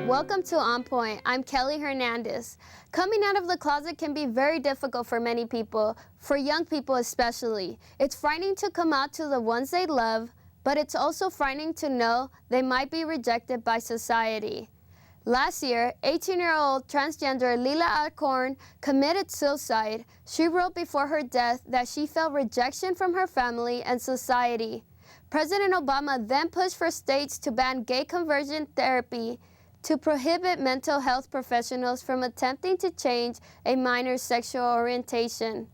Welcome to On Point. I'm Kelly Hernandez. Coming out of the closet can be very difficult for many people, for young people especially. It's frightening to come out to the ones they love, but it's also frightening to know they might be rejected by society. Last year, 18-year-old transgender Leelah Alcorn committed suicide. She wrote before her death that she felt rejection from her family and society. President Obama then pushed for states to ban gay conversion therapy to prohibit mental health professionals from attempting to change a minor's sexual orientation.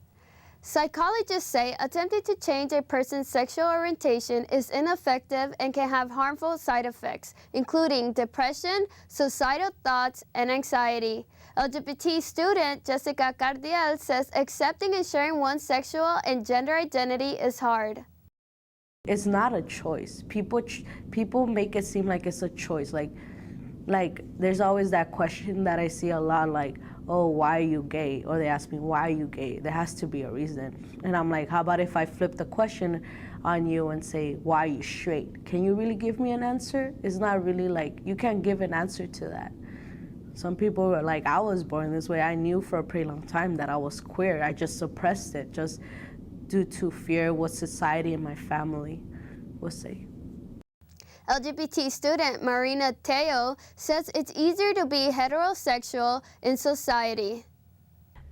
Psychologists say attempting to change a person's sexual orientation is ineffective and can have harmful side effects, including depression, suicidal thoughts, and anxiety. LGBT student Jessica Cardiel says accepting and sharing one's sexual and gender identity is hard. It's not a choice. People make it seem like it's a choice. Like there's always that question that I see a lot, like, oh, why are you gay? Or they ask me, why are you gay? There has to be a reason. And I'm like, how about if I flip the question on you and say, why are you straight? Can you really give me an answer? It's not really like, you can't give an answer to that. Some people were like, I was born this way. I knew for a pretty long time that I was queer. I just suppressed it just due to fear what society and my family would say. LGBT student Marina Teo says it's easier to be heterosexual in society.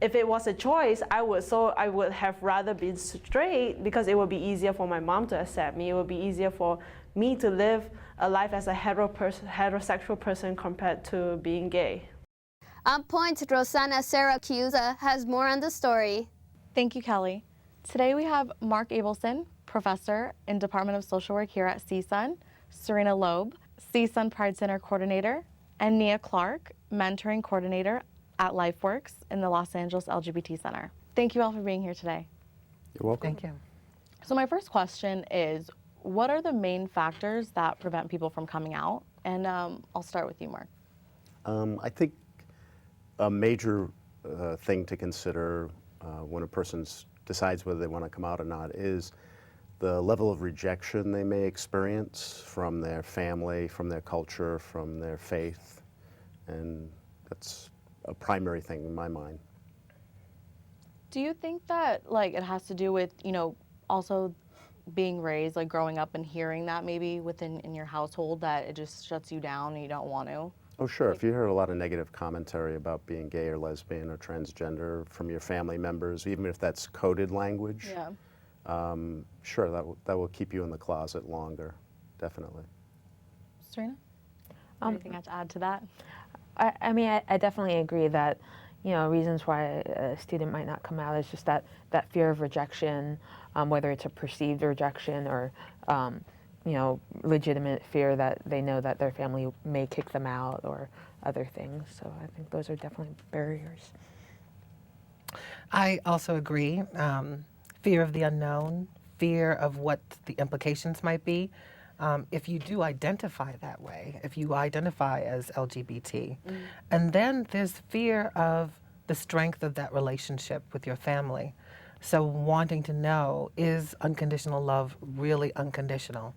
If it was a choice, I would have rather been straight because it would be easier for my mom to accept me. It would be easier for me to live a life as a heterosexual person compared to being gay. On Point, Rosanna Siracusa has more on the story. Thank you, Kelly. Today we have Mark Abelson, professor in Department of Social Work here at CSUN, Sarina Loeb, CSUN Pride Center coordinator, and Nia Clark, mentoring coordinator at LifeWorks in the Los Angeles LGBT Center. Thank you all for being here today. You're welcome. Thank you. So my first question is, what are the main factors that prevent people from coming out? And I'll start with you, Mark. I think a major thing to consider when a person decides whether they want to come out or not is the level of rejection they may experience from their family, from their culture, from their faith, and that's a primary thing in my mind. Do you think that it has to do with, also being raised, growing up and hearing that maybe in your household that it just shuts you down and you don't want to? Oh, sure. If you heard a lot of negative commentary about being gay or lesbian or transgender from your family members, even if that's coded language, Yeah. Sure, that will keep you in the closet longer, definitely. Sarina? Anything I have to add to that? I mean, I definitely agree that, reasons why a student might not come out is just that fear of rejection, whether it's a perceived rejection or, legitimate fear that they know that their family may kick them out or other things. So I think those are definitely barriers. I also agree. Fear of the unknown, fear of what the implications might be. If you do identify that way, if you identify as LGBT, and then there's fear of the strength of that relationship with your family. So wanting to know, is unconditional love really unconditional?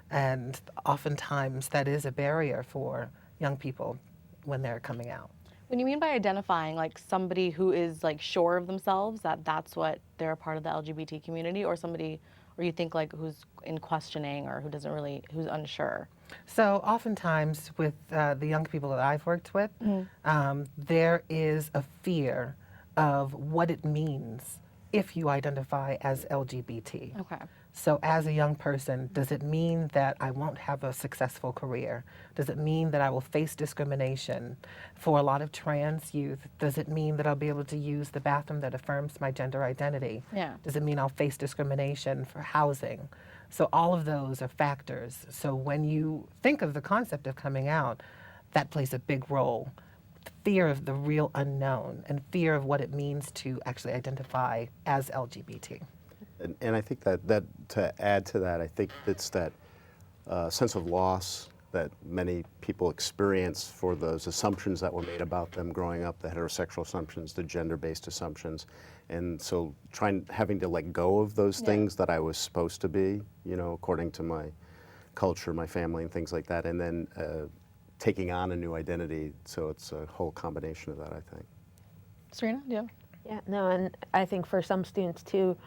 And oftentimes that is a barrier for young people when they're coming out. When you mean by identifying, somebody who is sure of themselves that that's what they're a part of the LGBT community, or somebody, or you think who's in questioning or who's unsure? So oftentimes with the young people that I've worked with, there is a fear of what it means if you identify as LGBT. Okay. So as a young person, does it mean that I won't have a successful career? Does it mean that I will face discrimination? For a lot of trans youth, does it mean that I'll be able to use the bathroom that affirms my gender identity? Yeah. Does it mean I'll face discrimination for housing? So all of those are factors. So when you think of the concept of coming out, that plays a big role. Fear of the real unknown and fear of what it means to actually identify as LGBT. And I think that to add to that, I think it's that sense of loss that many people experience for those assumptions that were made about them growing up, the heterosexual assumptions, the gender-based assumptions. And so having to let go of those things that I was supposed to be, according to my culture, my family, and things like that. And then taking on a new identity. So it's a whole combination of that, I think. Sarina, do you have? Yeah, no, and I think for some students too,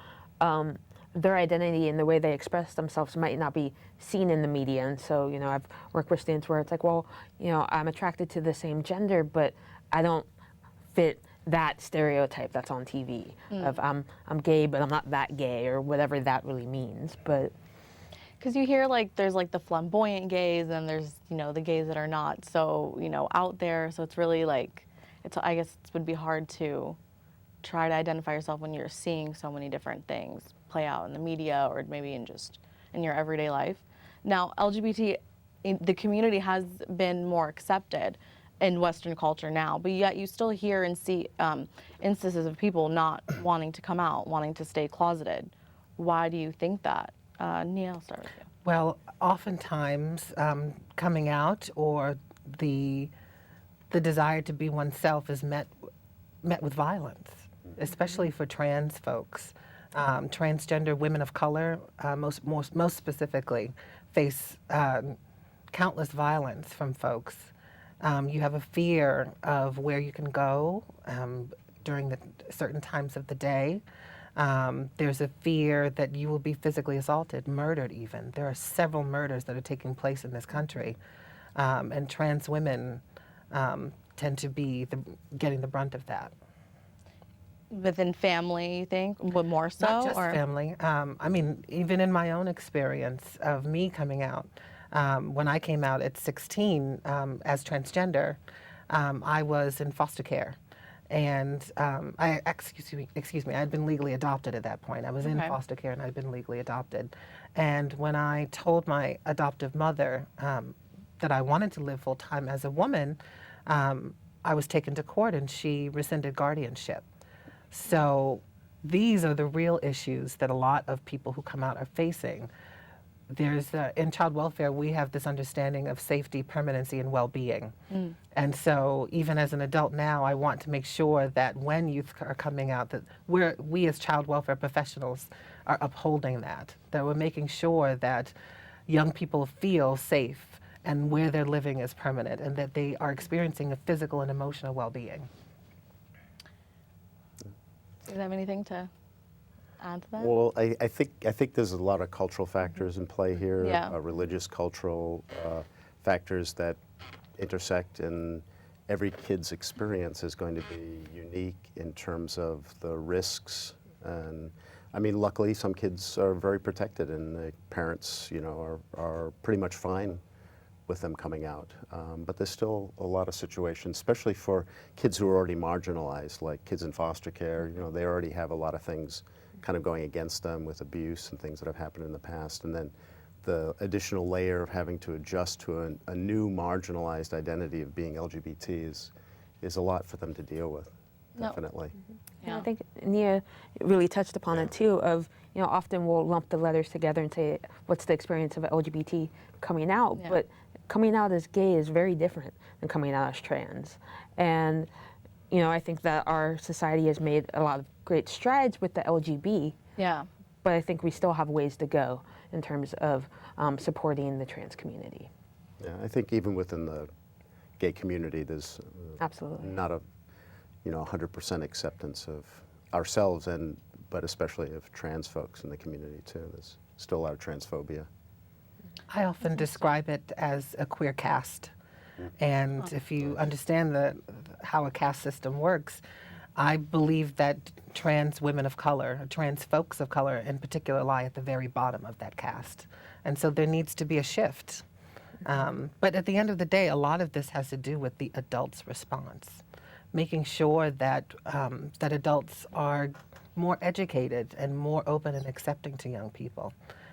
their identity and the way they express themselves might not be seen in the media. And so, you know, I've worked with students where it's like, well, you know, I'm attracted to the same gender, but I don't fit that stereotype that's on TV of I'm gay, but I'm not that gay, or whatever that really means. But Because you hear like there's like the flamboyant gays and there's, you know, the gays that are not so, you know, out there. So it's really like, I guess it would be hard to try to identify yourself when you're seeing so many different things play out in the media or maybe in your everyday life. Now, LGBT, the community has been more accepted in Western culture now, but yet you still hear and see instances of people not wanting to come out, wanting to stay closeted. Why do you think that? Nia, I'll start with you. Well, oftentimes coming out or the desire to be oneself is met with violence, especially for trans folks. Transgender women of color, most specifically, face countless violence from folks. You have a fear of where you can go during the certain times of the day. There's a fear that you will be physically assaulted, murdered even. There are several murders that are taking place in this country, and trans women tend to be getting the brunt of that. Within family, you think, but more so? Not just or? family. I mean, even in my own experience of me coming out, when I came out at 16 as transgender, I was in foster care. And excuse me, I had been legally adopted at that point. I was in foster care and I'd been legally adopted. And when I told my adoptive mother that I wanted to live full time as a woman, I was taken to court and she rescinded guardianship. So these are the real issues that a lot of people who come out are facing. There's in child welfare, we have this understanding of safety, permanency, and well-being. And so even as an adult now, I want to make sure that when youth are coming out, that we as child welfare professionals are upholding that we're making sure that young people feel safe and where they're living is permanent and that they are experiencing a physical and emotional well-being. Do you have anything to add to that? Well, I think there's a lot of cultural factors in play here, Yeah. Religious, cultural factors that intersect, and every kid's experience is going to be unique in terms of the risks. And I mean, luckily, some kids are very protected, and the parents, you know, are pretty much fine with them coming out. But there's still a lot of situations, especially for kids who are already marginalized, like kids in foster care. You know, they already have a lot of things kind of going against them with abuse and things that have happened in the past. And then the additional layer of having to adjust to a new marginalized identity of being LGBT is a lot for them to deal with, definitely. And I think Nia really touched upon it too, of, you know, often we'll lump the letters together and say, what's the experience of LGBT coming out? Yeah. But coming out as gay is very different than coming out as trans. And, you know, I think that our society has made a lot of great strides with the LGB, Yeah. but I think we still have ways to go in terms of supporting the trans community. Yeah, I think even within the gay community, there's Absolutely. not a 100% acceptance of ourselves, but especially of trans folks in the community too. There's still a lot of transphobia. I often describe it as a queer caste. And if you understand how a caste system works, I believe that trans women of color, trans folks of color in particular, lie at the very bottom of that caste. And so there needs to be a shift. But at the end of the day, a lot of this has to do with the adults' response, making sure that that adults are more educated and more open and accepting to young people.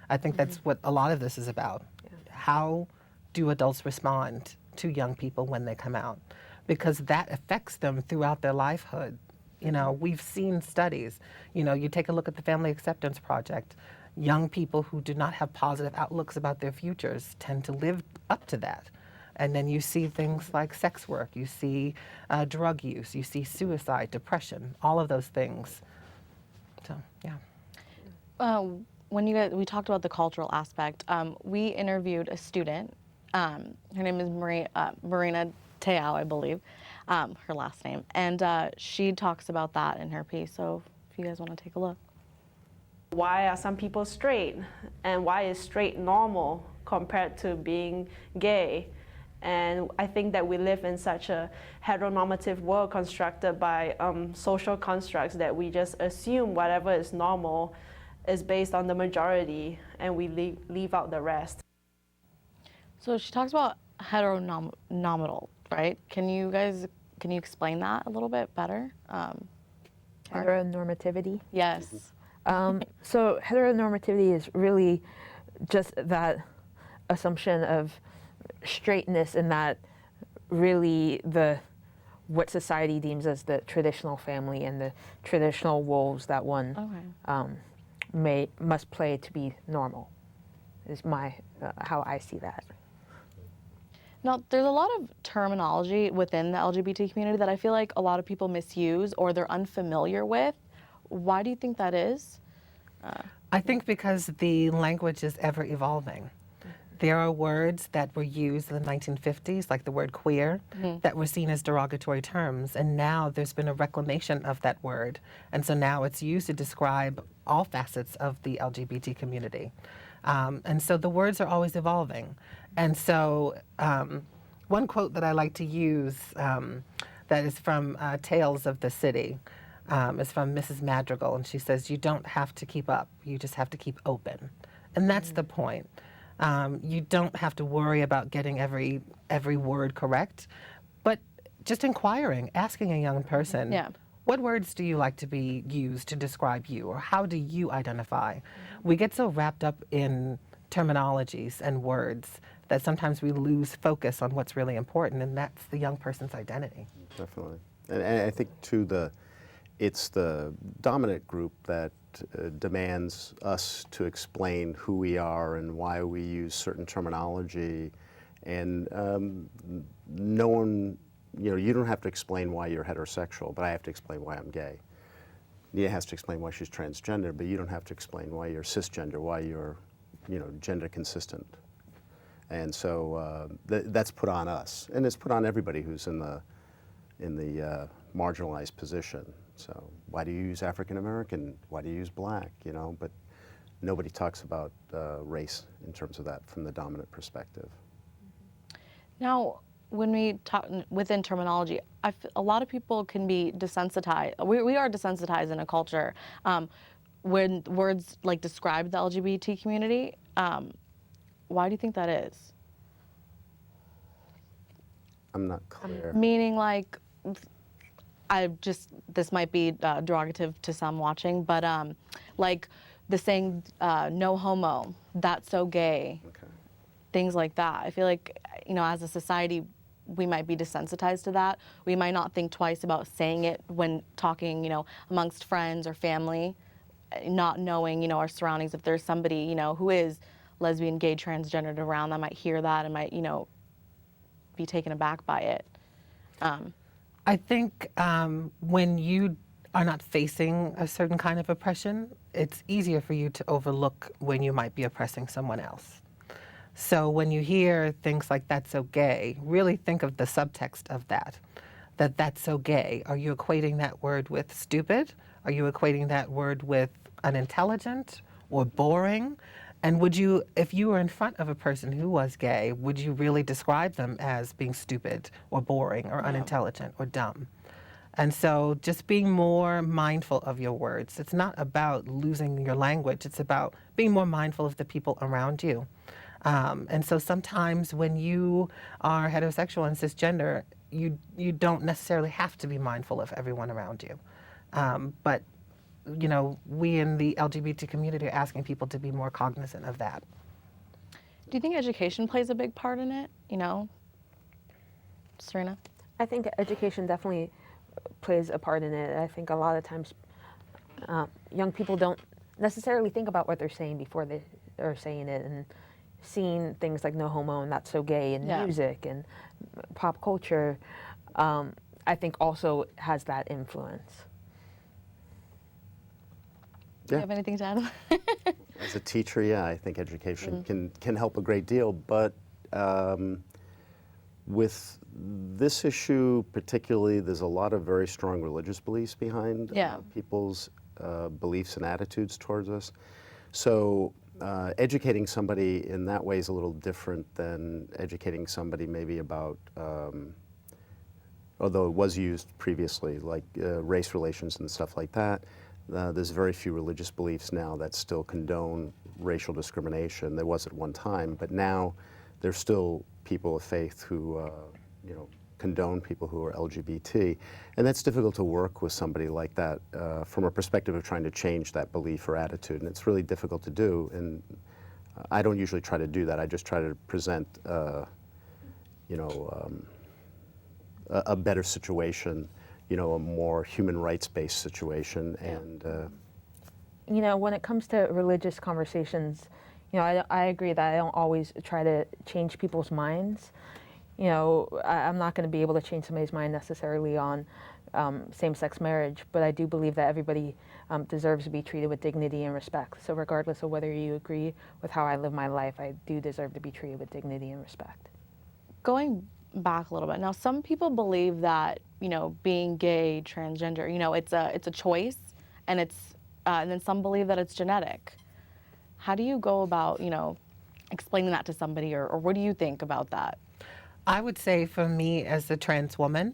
I think that's what a lot of this is about. How do adults respond to young people when they come out? Because that affects them throughout their lifehood. You know, we've seen studies. You know, you take a look at the Family Acceptance Project. Young people who do not have positive outlooks about their futures tend to live up to that. And then you see things like sex work, you see drug use, you see suicide, depression, all of those things. So, yeah. When we talked about the cultural aspect, we interviewed a student Her name is Marina Teao, I believe, her last name. And she talks about that in her piece. So if you guys want to take a look. Why are some people straight, and why is straight normal compared to being gay? And I think that we live in such a heteronormative world constructed by social constructs that we just assume whatever is normal is based on the majority, and we leave out the rest. So she talks about heteronormatal, right? Can you explain that a little bit better? Heteronormativity. Yes. So heteronormativity is really just that assumption of straightness, and that really what society deems as the traditional family and the traditional roles that one must play to be normal, is my how I see that. Now, there's a lot of terminology within the LGBT community that I feel like a lot of people misuse or they're unfamiliar with. Why do you think that is? I think because the language is ever evolving. There are words that were used in the 1950s, like the word queer, that were seen as derogatory terms. And now there's been a reclamation of that word. And so now it's used to describe all facets of the LGBT community. And so the words are always evolving. And so one quote that I like to use that is from Tales of the City is from Mrs. Madrigal. And she says, "You don't have to keep up. You just have to keep open." And that's the point. You don't have to worry about getting every word correct, but just inquiring, asking a young person, what words do you like to be used to describe you, or how do you identify? We get so wrapped up in terminologies and words that sometimes we lose focus on what's really important, and that's the young person's identity. Definitely. And I think, too, it's the dominant group that demands us to explain who we are and why we use certain terminology. And no one, you don't have to explain why you're heterosexual, but I have to explain why I'm gay. Nia has to explain why she's transgender, but you don't have to explain why you're cisgender, why you're, gender consistent. And so that's put on us, and it's put on everybody who's in the marginalized position. So why do you use African American? Why do you use black? But nobody talks about race in terms of that from the dominant perspective. Now, when we talk within terminology, a lot of people can be desensitized. We are desensitized in a culture when words like describe the LGBT community. Why do you think that is? I'm not clear. Meaning, like, this might be derogative to some watching, but like the saying, no homo, that's so gay, things like that. I feel like, as a society, we might be desensitized to that. We might not think twice about saying it when talking, amongst friends or family, not knowing, our surroundings. If there's somebody, who is lesbian, gay, transgendered around that might hear that and might, be taken aback by it. I think when you are not facing a certain kind of oppression, it's easier for you to overlook when you might be oppressing someone else. So when you hear things like "that's so gay," really think of the subtext of that. That's so gay. Are you equating that word with stupid? Are you equating that word with unintelligent or boring? And would you, if you were in front of a person who was gay, would you really describe them as being stupid or boring or unintelligent or dumb? And so just being more mindful of your words. It's not about losing your language. It's about being more mindful of the people around you. And so sometimes when you are heterosexual and cisgender, you don't necessarily have to be mindful of everyone around you. But we in the LGBT community are asking people to be more cognizant of that. Do you think education plays a big part in it? Sarina? I think education definitely plays a part in it. I think a lot of times young people don't necessarily think about what they're saying before they are saying it, and seeing things like no homo and that's so gay in music and pop culture, I think also has that influence. Do you have anything to add? As a teacher, I think education can help a great deal, but With this issue particularly, there's a lot of very strong religious beliefs behind people's beliefs and attitudes towards us. So educating somebody in that way is a little different than educating somebody maybe about, although it was used previously, like race relations and stuff like that. There's very few religious beliefs now that still condone racial discrimination. There was at one time, but now there's still people of faith who, condone people who are LGBT, and that's difficult to work with somebody like that from a perspective of trying to change that belief or attitude, and it's really difficult to do. And I don't usually try to do that. I just try to present, a better situation, a more human rights-based situation, and. When it comes to religious conversations, I agree that I don't always try to change people's minds. I'm not going to be able to change somebody's mind necessarily on same-sex marriage, but I do believe that everybody deserves to be treated with dignity and respect. So regardless of whether you agree with how I live my life, I do deserve to be treated with dignity and respect. Going back a little bit, now some people believe that, being gay, transgender, it's a choice, and and then some believe that it's genetic. How do you go about, explaining that to somebody, or what do you think about that? I would say for me as a trans woman,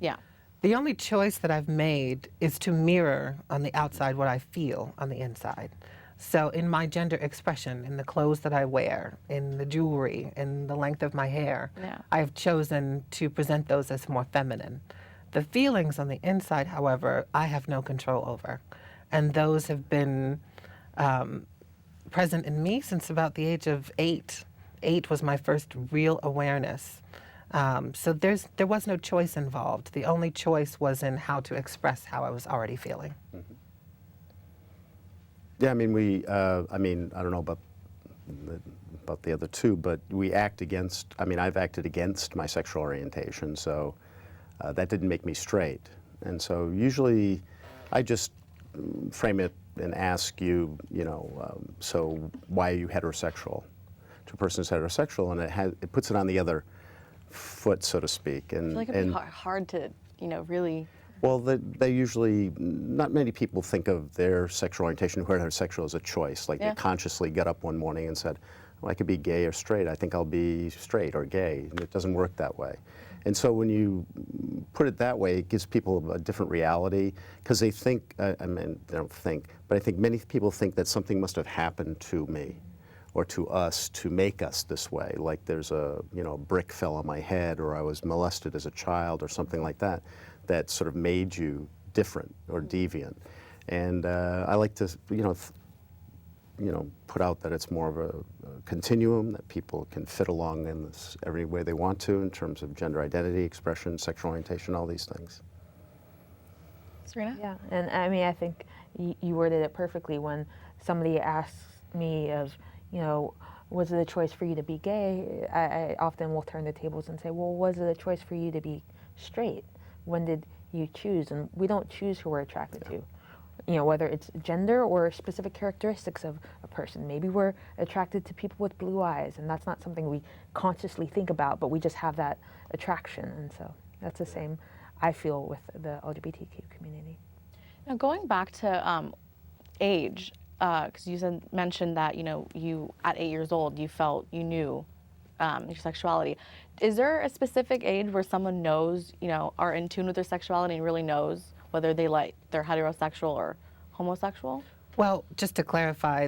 the only choice that I've made is to mirror on the outside what I feel on the inside. So in my gender expression, in the clothes that I wear, in the jewelry, in the length of my hair, I have chosen to present those as more feminine. The feelings on the inside, however, I have no control over. And those have been present in me since about the age of 8. 8 was my first real awareness. So there was no choice involved. The only choice was in how to express how I was already feeling. Mm-hmm. Yeah, I mean, I don't know about the other two, but we act against, I've acted against my sexual orientation, so that didn't make me straight. And so usually I just frame it and ask you, so why are you heterosexual? To a person who's heterosexual, and it puts it on the other foot, so to speak. And I feel like it'd be hard to, really. Well, they usually, not many people think of their sexual orientation, who are heterosexual, as a choice. Like they consciously got up one morning and said, well, I could be gay or straight. I think I'll be straight or gay. And it doesn't work that way. And so when you put it that way, it gives people a different reality, because they think, they don't think, but I think many people think that something must have happened to me or to us to make us this way. Like there's a brick fell on my head, or I was molested as a child, or something like that, that sort of made you different or deviant. And I like to, put out that it's more of a continuum, that people can fit along in this every way they want to in terms of gender identity, expression, sexual orientation, all these things. Sarina? Yeah, and I think you worded it perfectly when somebody asks me of, was it a choice for you to be gay? I often will turn the tables and say, well, was it a choice for you to be straight? When did you choose? And we don't choose who we're attracted to. Whether it's gender or specific characteristics of a person. Maybe we're attracted to people with blue eyes, and that's not something we consciously think about, but we just have that attraction. And so that's the same I feel with the LGBTQ community. Now going back to age, because you mentioned that you at 8 years old you felt you knew your sexuality. Is there a specific age where someone knows, are in tune with their sexuality and really knows whether they're heterosexual or homosexual? Well, just to clarify,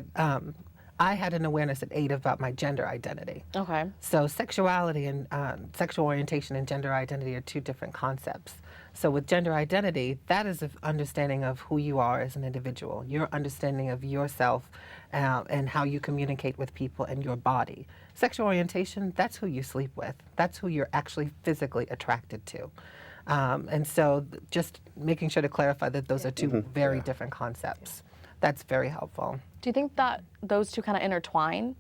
I had an awareness at 8 about my gender identity. Okay. So sexuality and sexual orientation and gender identity are two different concepts. So with gender identity, that is an understanding of who you are as an individual, your understanding of yourself and how you communicate with people and your body. Sexual orientation, that's who you sleep with. That's who you're actually physically attracted to. And so just making sure to clarify that those are two very different concepts. That's very helpful. Do you think that those two kind of intertwine?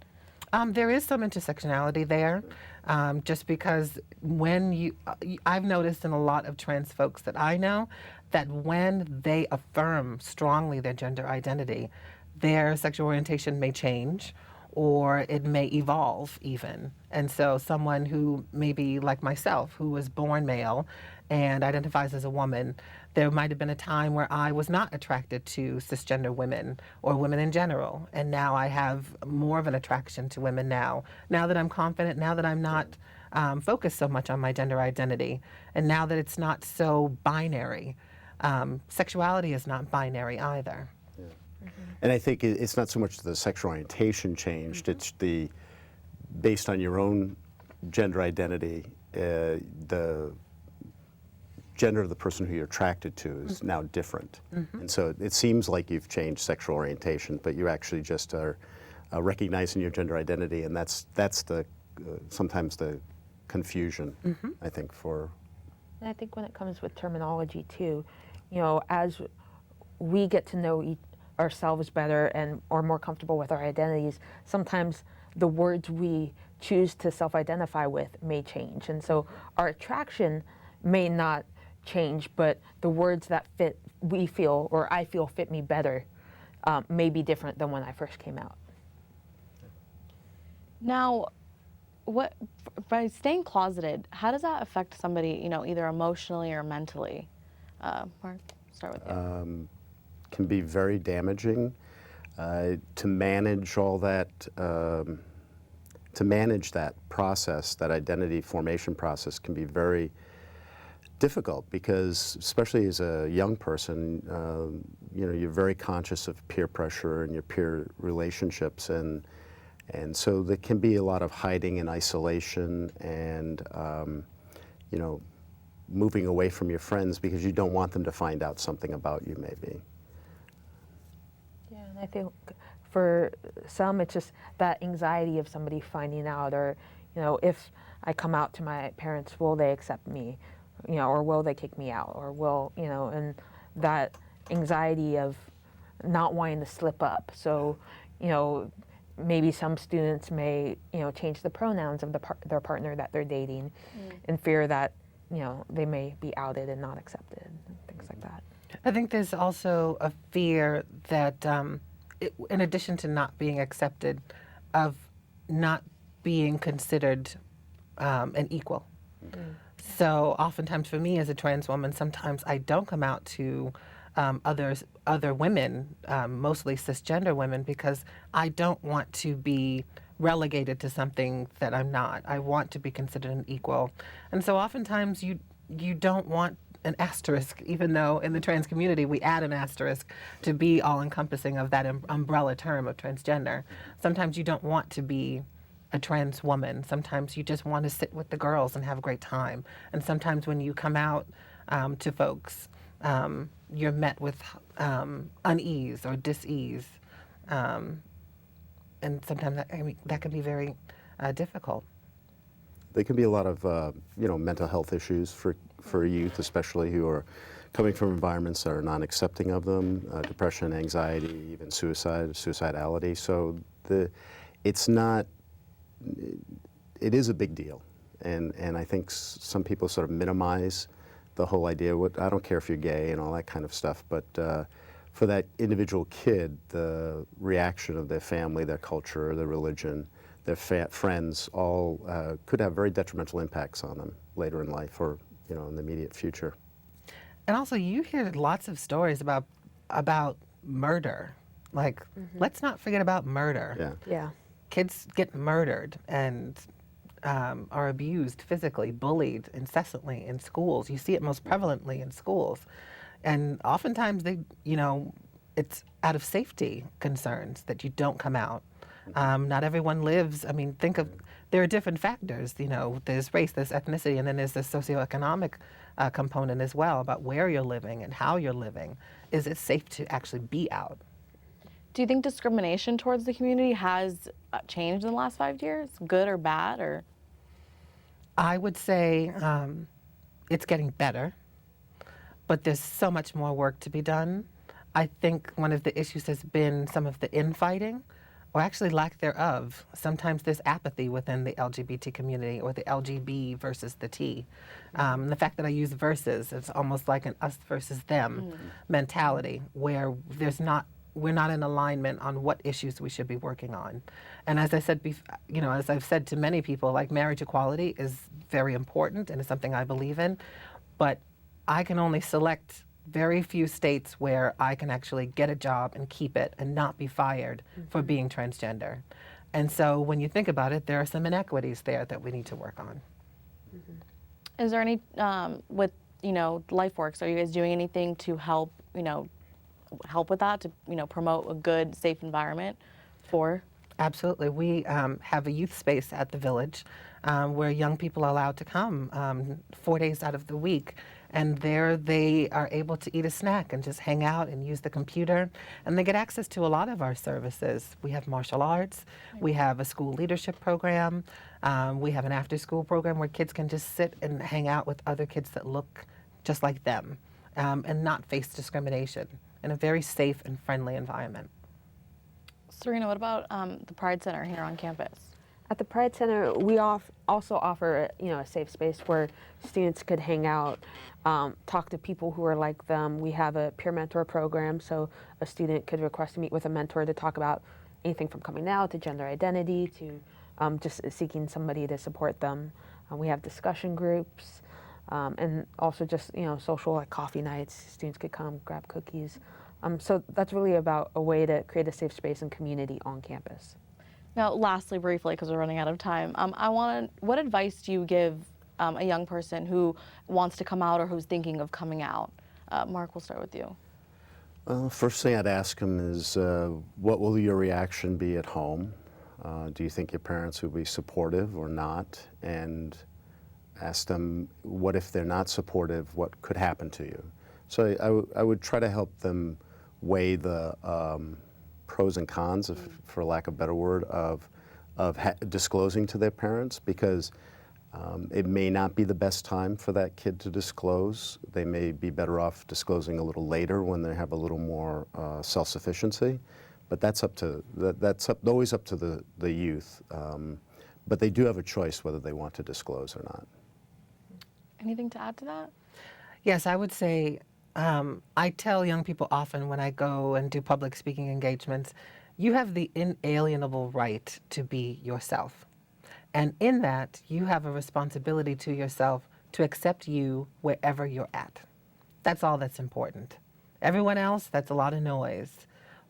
There is some intersectionality there, just because when I've noticed in a lot of trans folks that I know that when they affirm strongly their gender identity, their sexual orientation may change, or it may evolve even. And so someone who maybe like myself, who was born male and identifies as a woman, there might have been a time where I was not attracted to cisgender women or women in general. And now I have more of an attraction to women now that I'm confident, now that I'm not focused so much on my gender identity, and now that it's not so binary. Sexuality is not binary either. And I think it's not so much the sexual orientation changed, it's the, based on your own gender identity, the gender of the person who you're attracted to is now different. And so it seems like you've changed sexual orientation, but you actually just are recognizing your gender identity, and that's the sometimes the confusion, I think, for. And I think when it comes with terminology too, you know, as we get to know ourselves better and are more comfortable with our identities, sometimes the words we choose to self-identify with may change. And so our attraction may not change, but the words that fit, we feel, or I feel fit me better, may be different than when I first came out. Now, by staying closeted, how does that affect somebody, you know, either emotionally or mentally? Mark, start with you. Can be very damaging. To manage all that, to manage that process, that identity formation process, can be very difficult, because especially as a young person, you know, you're very conscious of peer pressure and your peer relationships, and so there can be a lot of hiding and isolation, and you know, moving away from your friends because you don't want them to find out something about you, maybe. Yeah, and I think for some, it's just that anxiety of somebody finding out, or, you know, if I come out to my parents, will they accept me, you know, or will they kick me out, or will, you know, and that anxiety of not wanting to slip up. So, you know, maybe some students may, you know, change the pronouns of their partner that they're dating in fear that, you know, they may be outed and not accepted, and things like that. I think there's also a fear that, in addition to not being accepted, of not being considered an equal. So oftentimes for me as a trans woman, sometimes I don't come out to other women, mostly cisgender women, because I don't want to be relegated to something that I'm not. I want to be considered an equal. And so oftentimes you don't want an asterisk, even though in the trans community we add an asterisk to be all-encompassing of that umbrella term of transgender. Sometimes you don't want to be a trans woman. Sometimes you just want to sit with the girls and have a great time. And sometimes when you come out to folks, you're met with unease or dis-ease. And sometimes that can be very difficult. There can be a lot of you know, mental health issues for youth, especially who are coming from environments that are non-accepting of them, depression, anxiety, even suicidality. So it's not, it is a big deal. And I think some people sort of minimize the whole idea, I don't care if you're gay and all that kind of stuff, but for that individual kid, the reaction of their family, their culture, their religion, their friends, all could have very detrimental impacts on them later in life, or, you know, in the immediate future. And also you hear lots of stories about murder. Like, let's not forget about murder. Yeah. Yeah. Kids get murdered and are abused physically, bullied incessantly in schools. You see it most prevalently in schools. And oftentimes it's out of safety concerns that you don't come out. Not everyone lives, there are different factors, there's race, there's ethnicity, and then there's the socioeconomic component as well about where you're living and how you're living. Is it safe to actually be out? Do you think discrimination towards the community has changed in the last 5 years, good or bad, or? I would say it's getting better, but there's so much more work to be done. I think one of the issues has been some of the infighting, or actually lack thereof. Sometimes there's apathy within the LGBT community, or the LGB versus the T. The fact that I use versus, it's almost like an us versus them mentality, where there's not we're not in alignment on what issues we should be working on. And as I said, as I've said to many people, like marriage equality is very important and it's something I believe in, but I can only select very few states where I can actually get a job and keep it and not be fired for being transgender. And so when you think about it, there are some inequities there that we need to work on. Is there any, with, LifeWorks, are you guys doing anything to help, help with that, to, promote a good, safe environment for? Absolutely. We have a youth space at the Village where young people are allowed to come 4 days out of the week. And there they are able to eat a snack and just hang out and use the computer. And they get access to a lot of our services. We have martial arts. We have a school leadership program. We have an after-school program where kids can just sit and hang out with other kids that look just like them and not face discrimination in a very safe and friendly environment. Sarina, what about the Pride Center here on campus? At the Pride Center, we also offer, a safe space where students could hang out, talk to people who are like them. We have a peer mentor program, so a student could request to meet with a mentor to talk about anything from coming out to gender identity to just seeking somebody to support them. We have discussion groups and also just, social like coffee nights. Students could come grab cookies. So that's really about a way to create a safe space and community on campus. Now, lastly, briefly, because we're running out of time, what advice do you give a young person who wants to come out or who's thinking of coming out? Mark, we'll start with you. First thing I'd ask them is, what will your reaction be at home? Do you think your parents will be supportive or not? And ask them, what if they're not supportive, what could happen to you? So I would try to help them weigh the pros and cons, for lack of a better word, of disclosing to their parents, because it may not be the best time for that kid to disclose. They may be better off disclosing a little later when they have a little more self-sufficiency. But that's always up to the youth. But they do have a choice whether they want to disclose or not. Anything to add to that? Yes, I would say I tell young people often when I go and do public speaking engagements, you have the inalienable right to be yourself. And in that, you have a responsibility to yourself to accept you wherever you're at. That's all that's important. Everyone else, that's a lot of noise.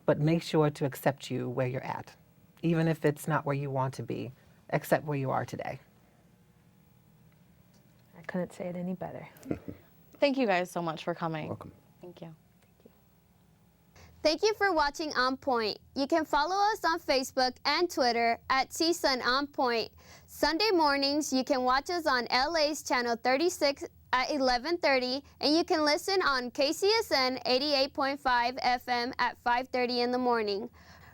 But make sure to accept you where you're at. Even if it's not where you want to be, accept where you are today. I couldn't say it any better. Thank you guys so much for coming. Welcome. Thank you. Thank you for watching On Point. You can follow us on Facebook and Twitter at CSUN On Point. Sunday mornings, you can watch us on LA's Channel 36 at 11:30, and you can listen on KCSN 88.5 FM at 5:30 in the morning.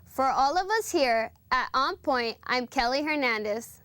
For all of us here at On Point, I'm Kelly Hernandez.